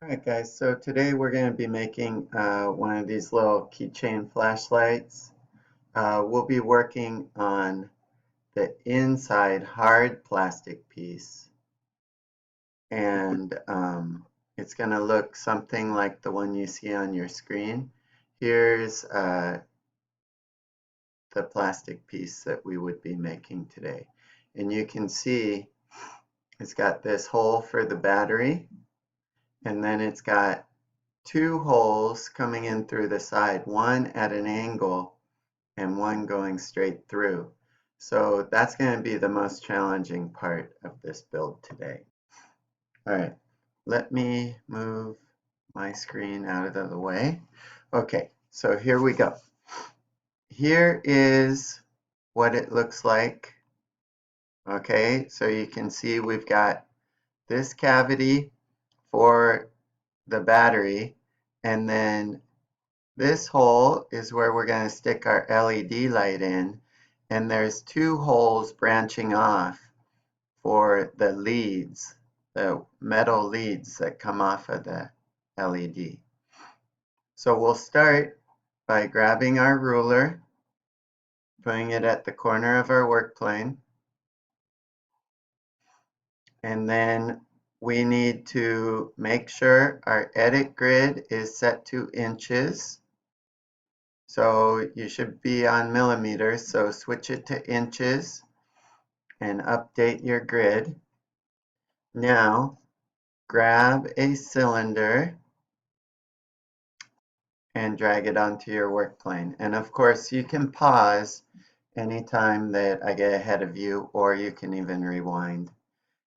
Alright guys, so today we're going to be making one of these little keychain flashlights. We'll be working on the inside hard plastic piece, and it's going to look something like the one you see on your screen. Here's the plastic piece that we would be making today, and you can see it's got this hole for the battery, and then it's got two holes coming in through the side, one at an angle and one going straight through. So that's going to be the most challenging part of this build today. All right, let me move my screen out of the way. Okay, so here we go. Here is what it looks like. Okay, so you can see we've got this cavity for the battery, and then this hole is where we're going to stick our LED light in, and there's two holes branching off for the leads, the metal leads that come off of the LED. So we'll start by grabbing our ruler, putting it at the corner of our work plane, and then we need to make sure our edit grid is set to inches. So you should be on millimeters, so switch it to inches and update your grid. Now grab a cylinder and drag it onto your work plane. And of course you can pause anytime that I get ahead of you, or you can even rewind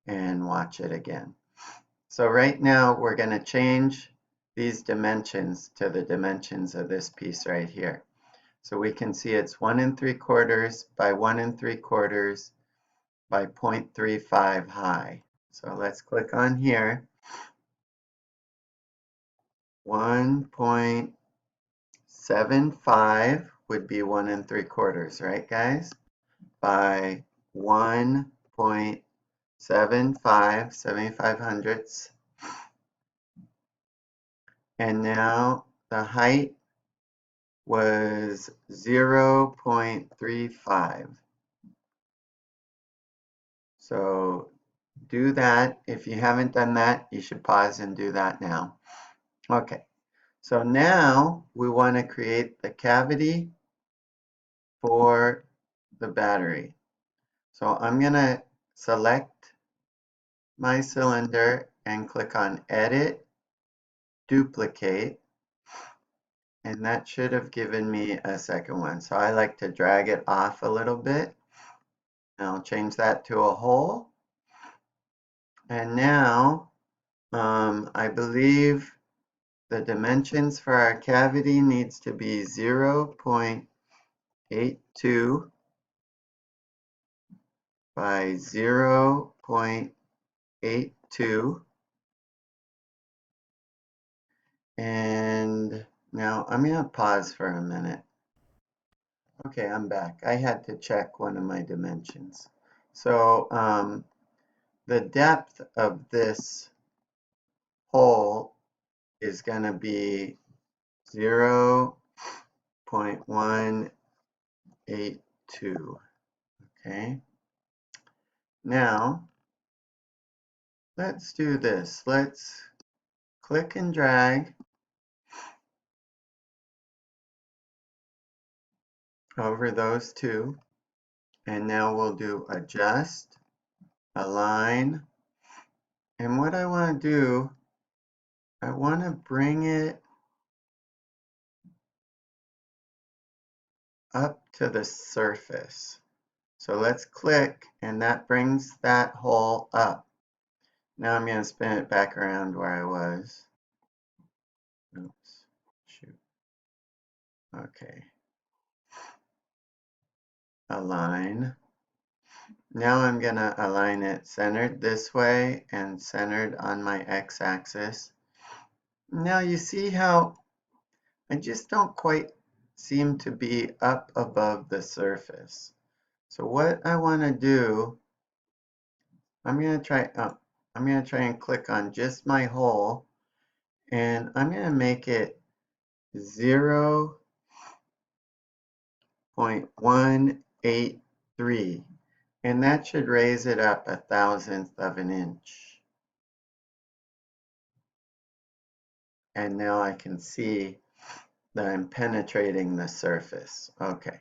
and watch it again. So right now we're going to change these dimensions to the dimensions of this piece right here. So we can see it's 1 3/4 by 1 3/4 by 0.35 high. So let's click on here. 1.75 would be 1 3/4, right guys? By 1.75, 75 hundredths. And now the height was 0.35. So do that. If you haven't done that, you should pause and do that now. Okay, so now we want to create the cavity for the battery. So I'm going to select my cylinder and click on Edit, Duplicate, and that should have given me a second one. So I like to drag it off a little bit. I'll change that to a hole. And now I believe the dimensions for our cavity needs to be 0.82 by 0.82. And now I'm going to pause for a minute. Okay, I'm back. I had to check one of my dimensions. So the depth of this hole is going to be 0.182. Okay. Now, let's do this. Let's click and drag over those two. And now we'll do adjust, align. And what I want to do, I want to bring it up to the surface. So let's click, and that brings that hole up. Now I'm going to spin it back around where I was. Oops, shoot. Okay. Align. Now I'm going to align it centered this way and centered on my x-axis. Now you see how I just don't quite seem to be up above the surface. So what I want to do, I'm going to try and click on just my hole, and I'm going to make it 0.183, and that should raise it up 1/1000th of an inch. And now I can see that I'm penetrating the surface. Okay.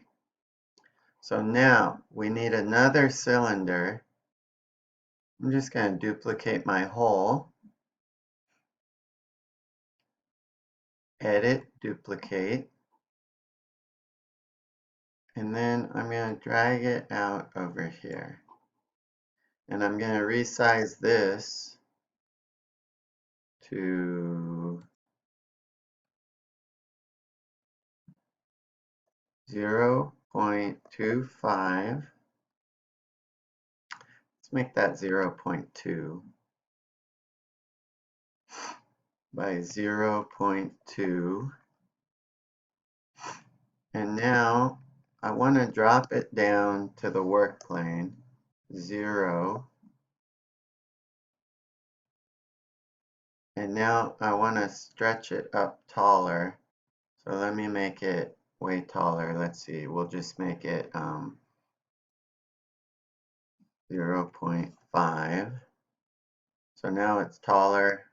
So now we need another cylinder. I'm just going to duplicate my hole. Edit, duplicate. And then I'm going to drag it out over here. And I'm going to resize this to 0.25. Let's make that 0.2 by 0.2. And now I want to drop it down to the work plane, 0. And now I want to stretch it up taller. So let me make it way taller. Let's see, we'll just make it 0.5. So now it's taller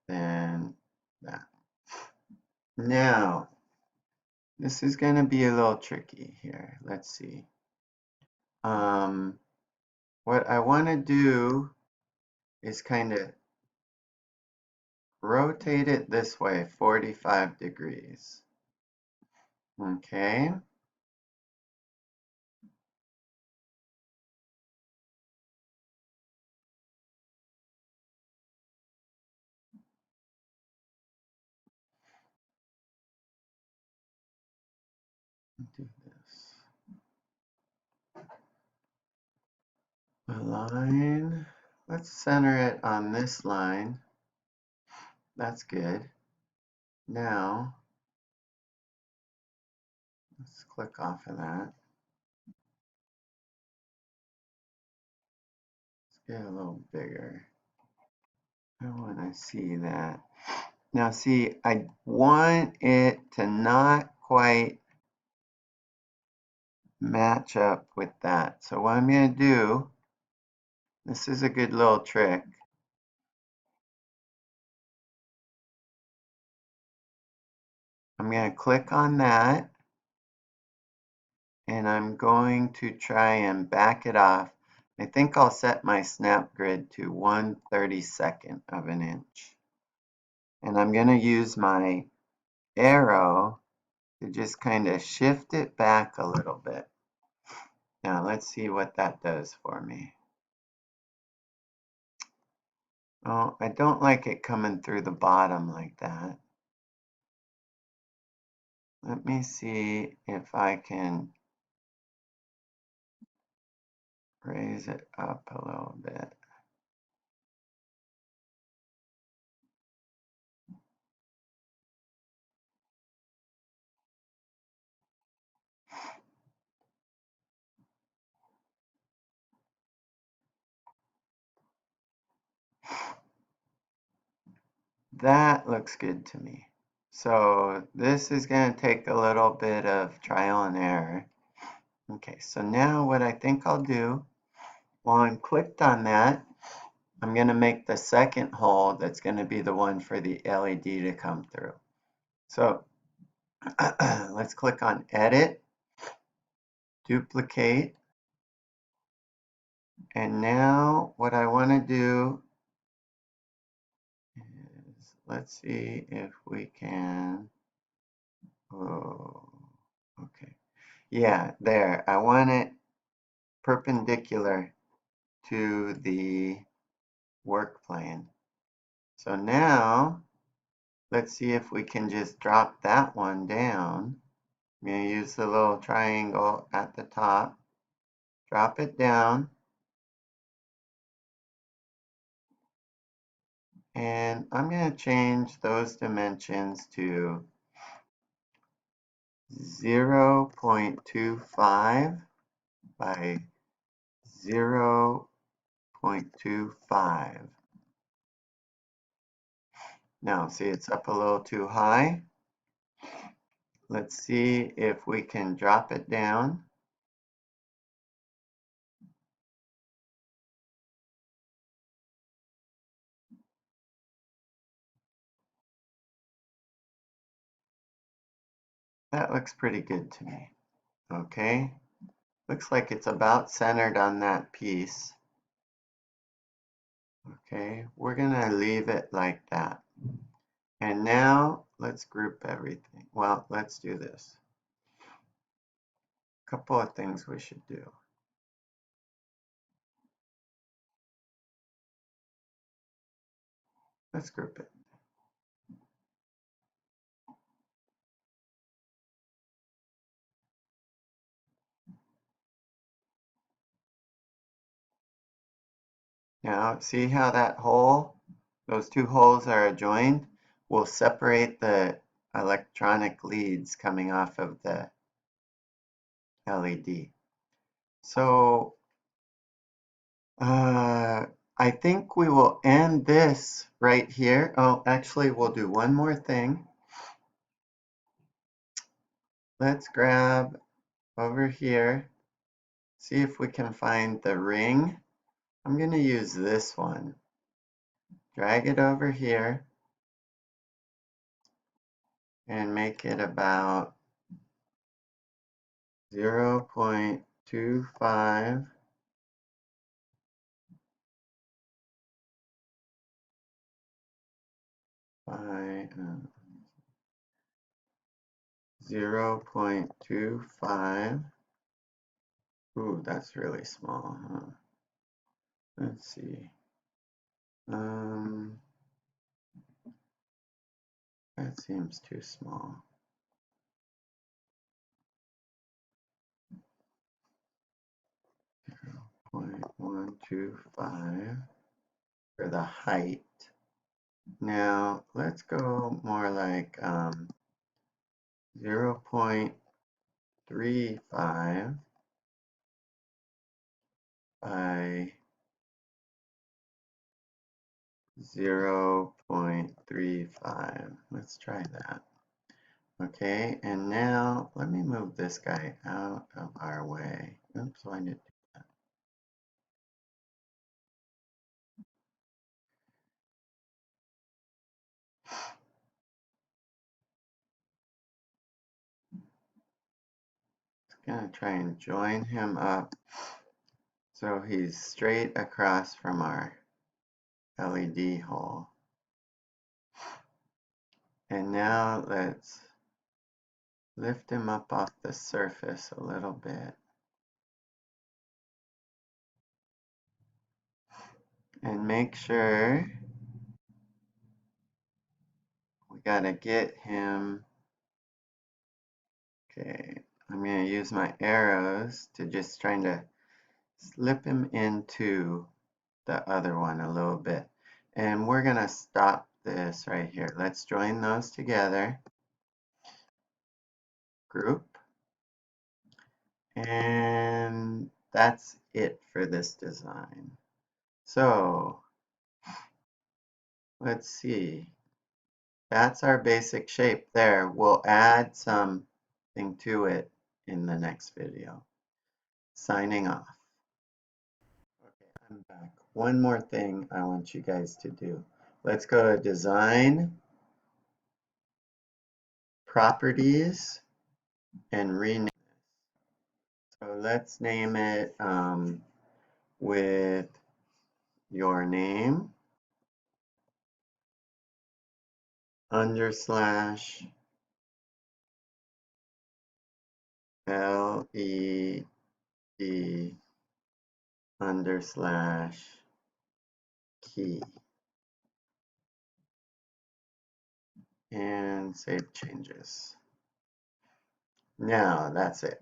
than that. Now, this is going to be a little tricky here. Let's see. What I want to do is kind of rotate it this way, 45 degrees. Okay. Do this. Align. Let's center it on this line. That's good. Now, let's click off of that. Let's get a little bigger. I want to see that. Now see, I want it to not quite match up with that. So what I'm going to do, this is a good little trick. I'm going to click on that, and I'm going to try and back it off. I think I'll set my snap grid to 1/32 of an inch. And I'm going to use my arrow to just kind of shift it back a little bit. Now let's see what that does for me. Oh, I don't like it coming through the bottom like that. Let me see if I can raise it up a little bit. That looks good to me. So this is going to take a little bit of trial and error. Okay, so now what I think I'll do, while I'm clicked on that, I'm going to make the second hole that's going to be the one for the LED to come through. So let's click on Edit, Duplicate, and now what I want to do is, let's see if we can, oh, okay. Yeah, there, I want it perpendicular to the work plane. So now, let's see if we can just drop that one down. I'm going to use the little triangle at the top, drop it down, and I'm going to change those dimensions to 0.25 by 0.25. Now, see, it's up a little too high. Let's see if we can drop it down. That looks pretty good to me. Okay, looks like it's about centered on that piece. Okay, we're gonna leave it like that. And now let's group everything. Well, let's do this. A couple of things we should do. Let's group it. Now, see how that hole, those two holes are adjoined? We'll separate the electronic leads coming off of the LED. So I think we will end this right here. Oh, actually, we'll do one more thing. Let's grab over here, see if we can find the ring. I'm going to use this one. Drag it over here and make it about 0.25 by 0.25. Ooh, that's really small, huh? Let's see. That seems too small. 0.125 for the height. Now let's go more like 0.35 by 0.35. Let's try that. Okay, and now let me move this guy out of our way. Oops, why did that? It's gonna try and join him up so he's straight across from our LED hole. And now let's lift him up off the surface a little bit. And make sure we gotta get him. Okay, I'm gonna use my arrows to just trying to slip him into the other one a little bit. And we're gonna stop this right here. Let's join those together. Group. And that's it for this design. So let's see. That's our basic shape there. We'll add something to it in the next video. Signing off. Okay, I'm back. One more thing I want you guys to do. Let's go to Design, Properties, and rename it. So let's name it with your name / LED /key and save changes. Now that's it.